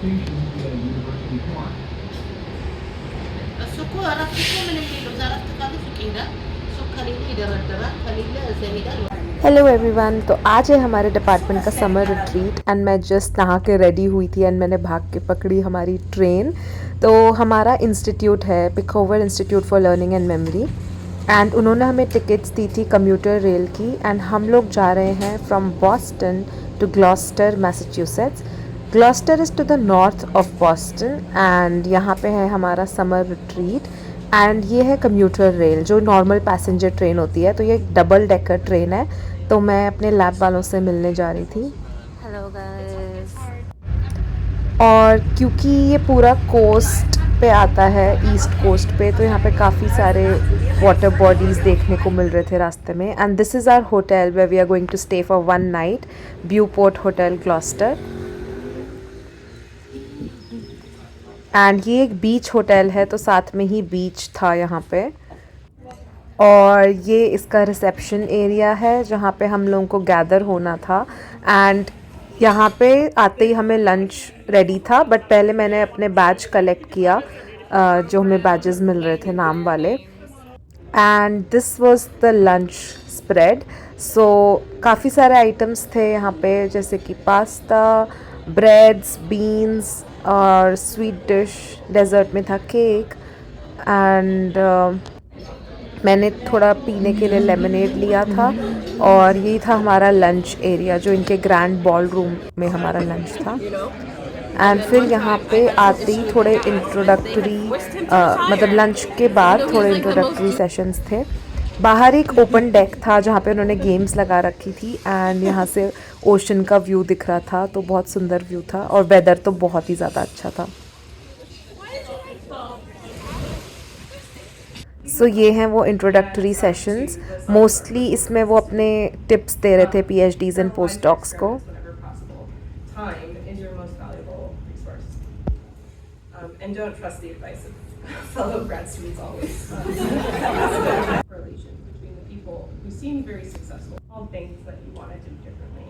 እሱ እኮ እረፍት እኮ ምንም የለውም። እዛ እረፍት ካለ ሱቅ ይሄዳል። ሱቅ ከሌለ ይደረደራል፣ ከሌለ እዛ ይሄዳል። hello everyone. तो आज है हमारे डिपार्टमेंट का समर रिट्रीट एंड मैं जस्ट नहा के रेडी हुई थी एंड मैंने भाग के पकड़ी हमारी ट्रेन। तो हमारा इंस्टीट्यूट है Picower institute for learning and memory एंड उन्होंने हमें टिकट्स दी थी कम्यूटर रेल की एंड हम लोग जा रहे हैं from Boston to Gloucester Massachusetts. Gloucester is to the north of Boston and यहाँ पे है हमारा समर रिट्रीट एंड ये है कम्यूटर रेल जो नॉर्मल पैसेंजर ट्रेन होती है। तो ये डबल डेकर ट्रेन है। तो मैं अपने लैब वालों से मिलने जा रही थी। Hello guys. और क्योंकि ये पूरा कोस्ट पे आता है, ईस्ट कोस्ट पे, तो यहाँ पे काफ़ी सारे वाटर बॉडीज़ देखने को मिल रहे थे रास्ते में। And this is our hotel where we are going to stay for 1 night, Beauport hotel Gloucester. And ये एक बीच होटल है तो साथ में ही बीच था यहाँ पे। और ये इसका रिसेप्शन एरिया है जहाँ पे हम लोगों को गैदर होना था। एंड यहाँ पे आते ही हमें लंच रेडी था, बट पहले मैंने अपने बैज कलेक्ट किया, जो हमें बैजेस मिल रहे थे नाम वाले। And this was the lunch spread. So काफ़ी सारे आइटम्स थे यहाँ पे, जैसे कि पास्ता, ब्रेड्स, बीन्स और स्वीट डिश। डेज़र्ट में था केक एंड मैंने थोड़ा पीने के लिए लेमनेड लिया था। और यही था हमारा लंच एरिया जो इनके ग्रैंड बॉल रूम में हमारा लंच था। एंड फिर यहाँ पे आते ही थोड़े इंट्रोडक्टरी मतलब लंच के बाद थोड़े इंट्रोडक्टरी सेशंस थे। बाहर एक ओपन डेक था जहाँ पे उन्होंने गेम्स लगा रखी थी एंड यहाँ से ओशन का व्यू दिख रहा था, तो बहुत सुंदर व्यू था और वेदर तो बहुत ही ज़्यादा अच्छा था। सो ये हैं वो इंट्रोडक्टरी सेशंस। मोस्टली इसमें वो अपने टिप्स दे रहे थे पीएचडीज़ एंड पोस्ट डॉक्स को। And don't trust the advice of fellow grad students always. Correlation between the people who seem very successful, all things that you want to do differently.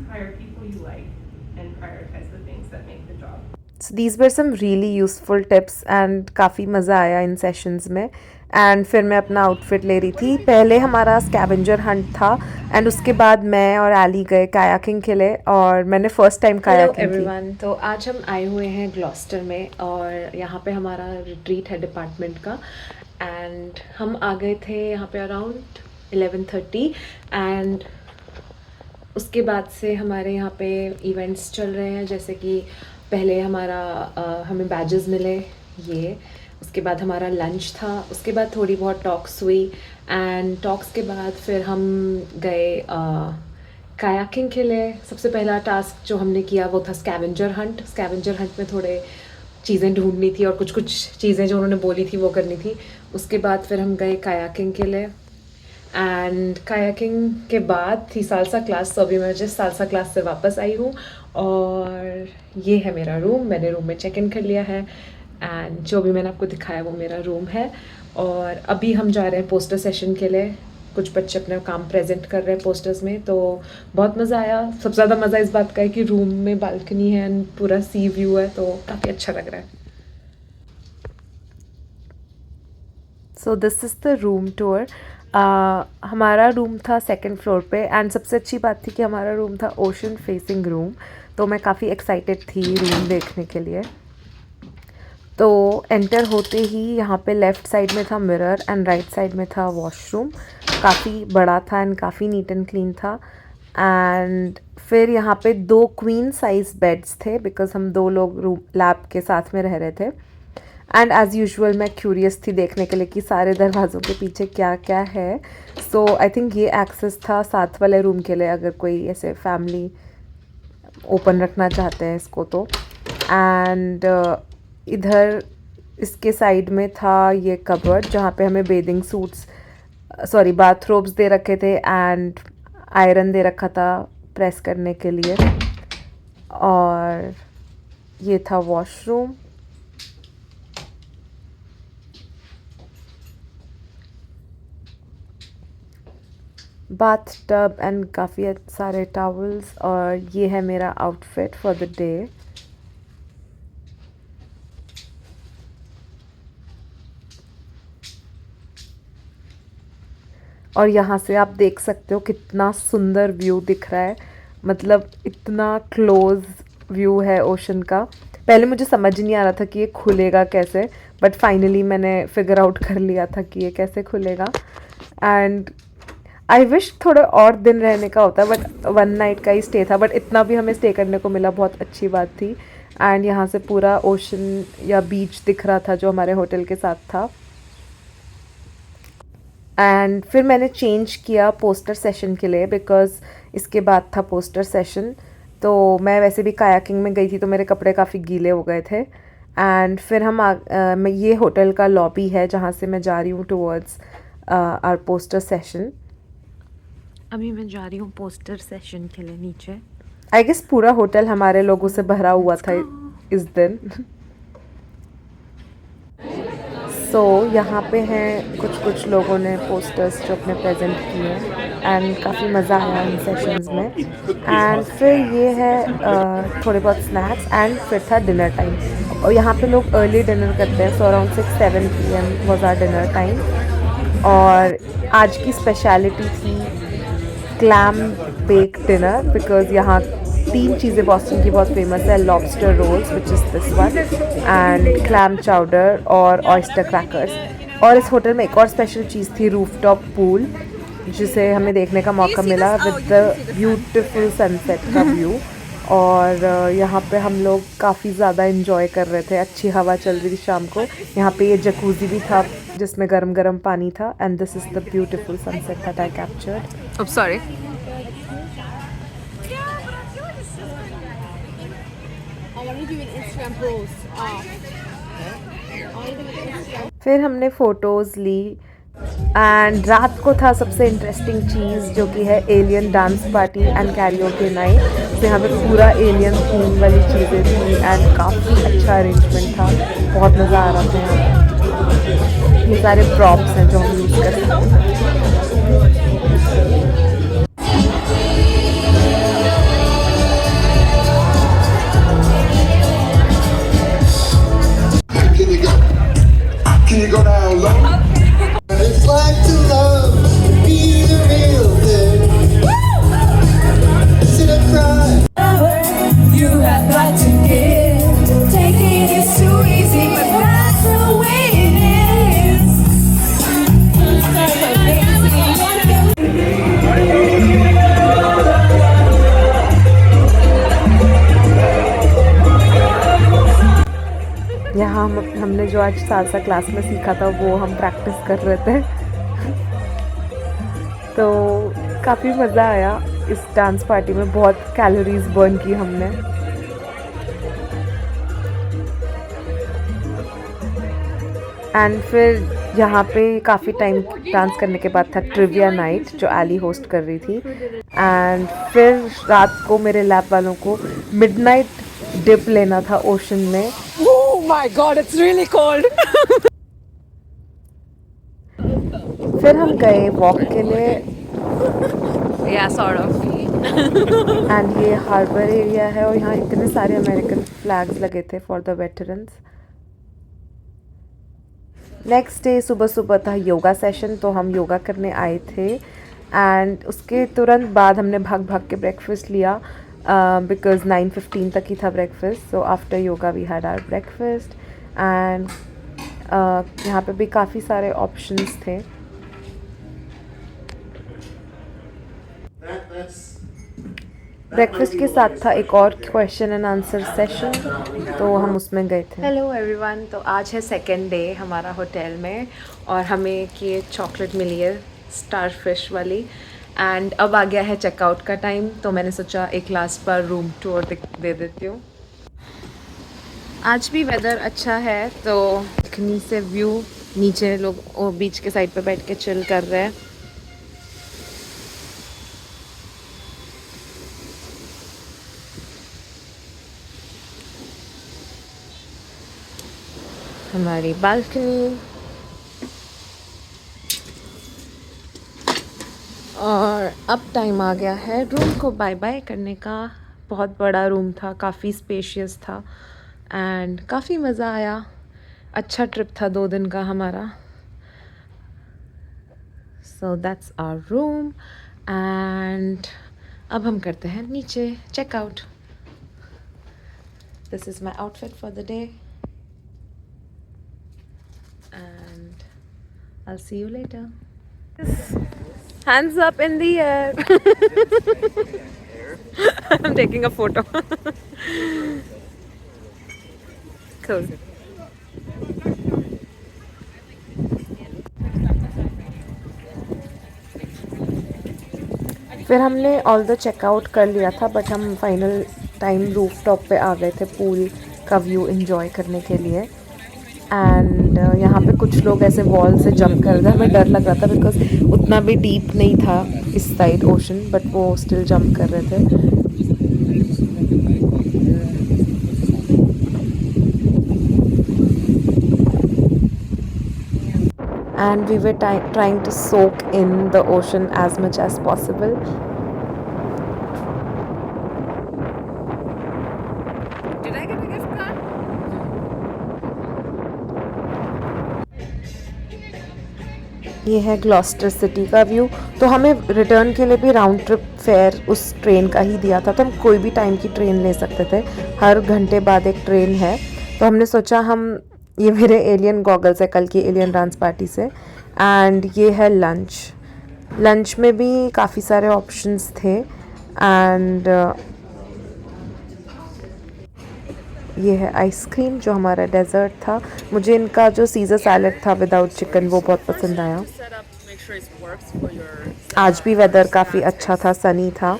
Hire people you like and prioritize the things that make the job. So these were some really useful tips and काफ़ी मज़ा आया इन sessions में। And फिर मैं अपना outfit ले रही थी। पहले हमारा स्कैवेंजर हंट था एंड उसके बाद मैं और एली गए कायाकिंग के लिए और मैंने फ़र्स्ट टाइम कायाकिंग एवरीवन। तो आज हम आए हुए हैं ग्लॉस्टर में और यहाँ पे हमारा रिट्रीट है डिपार्टमेंट का। एंड हम आ गए थे यहाँ पे अराउंड 11:30 एंड उसके बाद से हमारे यहाँ पे इवेंट्स चल रहे हैं, जैसे कि पहले हमारा हमें बैजेस मिले ये, उसके बाद हमारा लंच था, उसके बाद थोड़ी बहुत टॉक्स हुई एंड टॉक्स के बाद फिर हम गए कायाकिंग के लिए। सबसे पहला टास्क जो हमने किया वो था स्कैवेंजर हंट। स्कैवेंजर हंट में थोड़े चीज़ें ढूंढनी थी और कुछ कुछ चीज़ें जो उन्होंने बोली थी वो करनी थी। उसके बाद फिर हम गए कायाकिंग के लिए एंड कायाकिंग के बाद थी सालसा क्लास। तो अभी मैं जिस सालसा क्लास से वापस आई हूँ और ये है मेरा रूम। मैंने रूम में चेक इन कर लिया है एंड जो भी मैंने आपको दिखाया वो मेरा रूम है। और अभी हम जा रहे हैं पोस्टर सेशन के लिए। कुछ बच्चे अपना काम प्रेजेंट कर रहे हैं पोस्टर्स में, तो बहुत मज़ा आया। सबसे ज़्यादा मज़ा इस बात का है कि रूम में बालकनी है एंड पूरा सी व्यू है, तो काफ़ी अच्छा लग रहा है। So this is the room tour. हमारा रूम था सेकंड फ्लोर पे एंड सबसे अच्छी बात थी कि हमारा रूम था ओशन फेसिंग रूम, तो मैं काफ़ी एक्साइटेड थी रूम देखने के लिए। तो एंटर होते ही यहाँ पे लेफ़्ट साइड में था मिरर एंड राइट साइड में था वॉशरूम। काफ़ी बड़ा था एंड काफ़ी नीट एंड क्लीन था। एंड फिर यहाँ पे 2 क्वीन साइज़ बेड्स थे बिकॉज़ हम 2 लोग रूम लैब के साथ में रह रहे थे। एंड एज़ यूजुअल मैं क्यूरियस थी देखने के लिए कि सारे दरवाज़ों के पीछे क्या क्या है। सो आई थिंक ये एक्सेस था साथ वाले रूम के लिए, अगर कोई ऐसे फैमिली ओपन रखना चाहते हैं इसको तो। एंड इधर इसके साइड में था ये कबर्ड जहाँ पे हमें बेदिंग सूट्स बाथरोब्स दे रखे थे एंड आयरन दे रखा था प्रेस करने के लिए। और ये था वॉशरूम। बाथ टब एंड काफ़ी सारे टॉवल्स। और ये है मेरा आउटफिट फॉर द डे। और यहाँ से आप देख सकते हो कितना सुंदर व्यू दिख रहा है, मतलब इतना क्लोज व्यू है ओशन का। पहले मुझे समझ ही नहीं आ रहा था कि ये खुलेगा कैसे, बट फाइनली मैंने फिगर आउट कर लिया था कि ये कैसे खुलेगा। एंड आई विश थोड़े और दिन रहने का होता, बट 1 नाइट का ही स्टे था, बट इतना भी हमें स्टे करने को मिला, बहुत अच्छी बात थी। एंड यहाँ से पूरा ओशन या बीच दिख रहा था जो हमारे होटल के साथ था। एंड फिर मैंने चेंज किया पोस्टर सेशन के लिए, बिकॉज़ इसके बाद था पोस्टर सेशन। तो मैं वैसे भी कायाकिंग में गई थी तो मेरे कपड़े काफ़ी गीले हो गए थे। एंड फिर मैं ये होटल का लॉबी है जहाँ से मैं जा रही हूँ टुवर्ड्स आवर पोस्टर सेशन। अभी मैं जा रही हूँ पोस्टर सेशन के लिए नीचे। आई गेस पूरा होटल हमारे लोगों से भरा हुआ था इस दिन। सो यहाँ पे हैं कुछ लोगों ने पोस्टर्स जो अपने प्रेजेंट किए एंड काफ़ी मज़ा आया इन सेशंस में। एंड फिर ये है थोड़े बहुत स्नैक्स एंड फिर था डिनर टाइम। और यहाँ पे लोग अर्ली डिनर करते हैं, so around 6-7 PM was our dinner time. और आज की स्पेशलिटी थी क्लैम बेक डिनर, बिकॉज़ यहाँ 3 चीज़ें बॉस्टन की बहुत फेमस है, lobster rolls which is this one, and clam chowder और ऑयस्टर क्रैकर्स। और इस होटल में एक और स्पेशल चीज़ थी रूफटॉप पूल, जिसे हमें देखने का मौका मिला विद द ब्यूटीफुल सनसेट का व्यू। और यहाँ पे हम लोग काफ़ी ज़्यादा इन्जॉय कर रहे थे, अच्छी हवा चल रही थी शाम को। यहाँ पे ये जकूज़ी भी था जिसमें गरम गरम पानी था। And this is the beautiful sunset that I captured. Oh sorry. फिर हमने फ़ोटोज़ ली एंड रात को था सबसे इंटरेस्टिंग चीज़, जो कि है alien dance party and karaoke night. तो यहाँ पे पूरा एलियन थीम वाली चीज़ें थी एंड काफ़ी अच्छा अरेंजमेंट था, बहुत मज़ा आ रहा था यहाँ पे। ये सारे प्रॉप्स हैं जो हम यूज़ कर सकते हैं। Can you go down low? It's like to love, be the real thing. Instead of crying, You have got to give. Taking is too easy, but that's the way it is. यहाँ हमने जो आज salsa class में सीखा था वो हम practice कर रहे थे। तो काफ़ी मज़ा आया इस डांस पार्टी में, बहुत कैलोरीज बर्न की हमने। एंड फिर यहाँ पे काफ़ी टाइम डांस करने के बाद था ट्रिविया नाइट जो एली होस्ट कर रही थी। एंड फिर रात को मेरे लैब वालों को मिडनाइट डिप लेना था ओशन में। Oh my god, it's really cold. फिर हम गए वॉक के लिए Yeah, sort of. एंड ये हार्बर एरिया है और यहाँ इतने सारे अमेरिकन फ्लैग्स लगे थे for the veterans. Next day सुबह सुबह था योगा सेशन, तो हम योगा करने आए थे। एंड उसके तुरंत बाद हमने भाग भाग के ब्रेकफास्ट लिया, बिकॉज 9:15 तक ही था breakfast. So after yoga we had our breakfast. And यहाँ पे भी काफ़ी सारे ऑप्शंस थे। ब्रेकफास्ट के साथ था एक और क्वेश्चन एंड आंसर सेशन, तो हम उसमें गए थे। हेलो एवरीवन, तो आज है सेकेंड डे हमारा होटल में और हमें ये चॉकलेट मिली है स्टार फिश वाली। एंड अब आ गया है चेकआउट का टाइम, तो मैंने सोचा एक लास्ट बार रूम टूर दे देती हूँ। आज भी वेदर अच्छा है, तो कहीं से व्यू नीचे लोग बीच के साइड पे बैठ के चिल कर रहे हैं। हमारी बालकनी और अब टाइम आ गया है रूम को बाय बाय करने का। बहुत बड़ा रूम था, काफ़ी स्पेशियस था एंड काफ़ी मज़ा आया। अच्छा ट्रिप था 2 दिन का हमारा। So that's our room and अब हम करते हैं नीचे check out. This is my outfit for the day and I'll see you later. Hands up in the air. I'm taking a photo. Cool. फिर हमने ऑल द चेकआउट कर लिया था बट हम फाइनल टाइम रूफ टॉप पे आ गए थे pool का व्यू एंजॉय करने के लिए. एंड यहाँ पे कुछ लोग ऐसे वॉल से जंप कर रहे थे. हमें डर लग रहा था बिकॉज उतना भी डीप नहीं था इस साइड ओशन बट वो स्टिल जंप कर रहे थे. And we were trying to soak in the ocean as much as possible. ये है ग्लॉस्टर सिटी का व्यू. तो हमें रिटर्न के लिए भी राउंड ट्रिप फेयर उस ट्रेन का ही दिया था तो हम कोई भी टाइम की ट्रेन ले सकते थे. हर घंटे बाद एक ट्रेन है. तो हमने सोचा हम ये मेरे एलियन गॉगल्स है कल की एलियन डांस पार्टी से. एंड ये है लंच में भी काफ़ी सारे ऑप्शंस थे. एंड ये है आइसक्रीम जो हमारा डेजर्ट था. मुझे इनका जो सीज़र सैलड था विदाउट चिकन वो बहुत पसंद आया. आज भी वेदर काफ़ी अच्छा था, सनी था.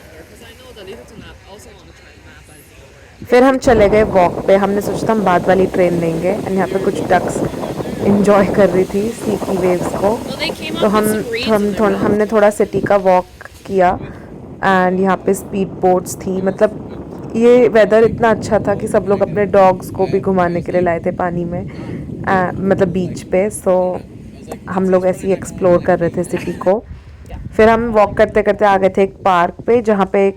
फिर हम चले गए वॉक पे. हमने सोचा था हम बाद वाली ट्रेन लेंगे. एंड यहाँ पे कुछ डक्स इंजॉय कर रही थी सी की वेव्स को. तो हमने थोड़ा सिटी का वॉक किया. एंड यहाँ पे स्पीड बोट्स थी. मतलब ये वेदर इतना अच्छा था कि सब लोग अपने डॉग्स को भी घुमाने के लिए लाए थे पानी में मतलब बीच पे. सो हम लोग ऐसे ही एक्सप्लोर कर रहे थे सिटी को. फिर हम वॉक करते करते आ गए थे एक पार्क पे जहाँ पे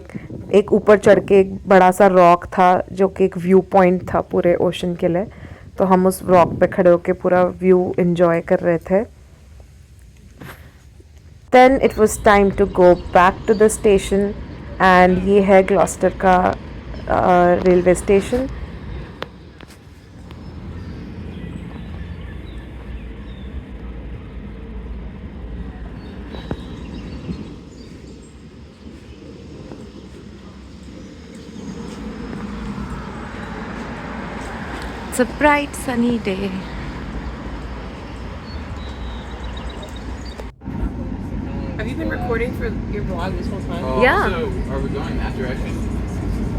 एक ऊपर चढ़ के एक बड़ा सा रॉक था जो कि एक व्यू पॉइंट था पूरे ओशन के लिए. तो हम उस रॉक पे खड़े होके पूरा व्यू एंजॉय कर रहे थे. Then it was time to go back to the station. And ये है ग्लॉस्टर का railway station. It's a bright sunny day. Have you been recording for your vlog this whole time? Yeah. So, are we going that direction?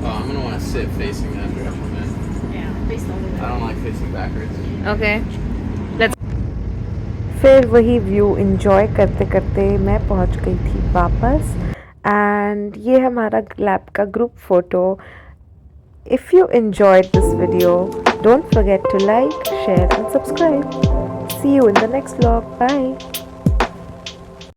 Oh, I'm gonna want to sit facing that direction, man. Yeah, based on I don't like facing backwards. Okay. फिर वही view enjoy करते करते मैं पहुंच गई थी वापस. And ये हमारा लैब का group photo. If you enjoyed this video, don't forget to like, share and subscribe. See you in the next vlog. Bye.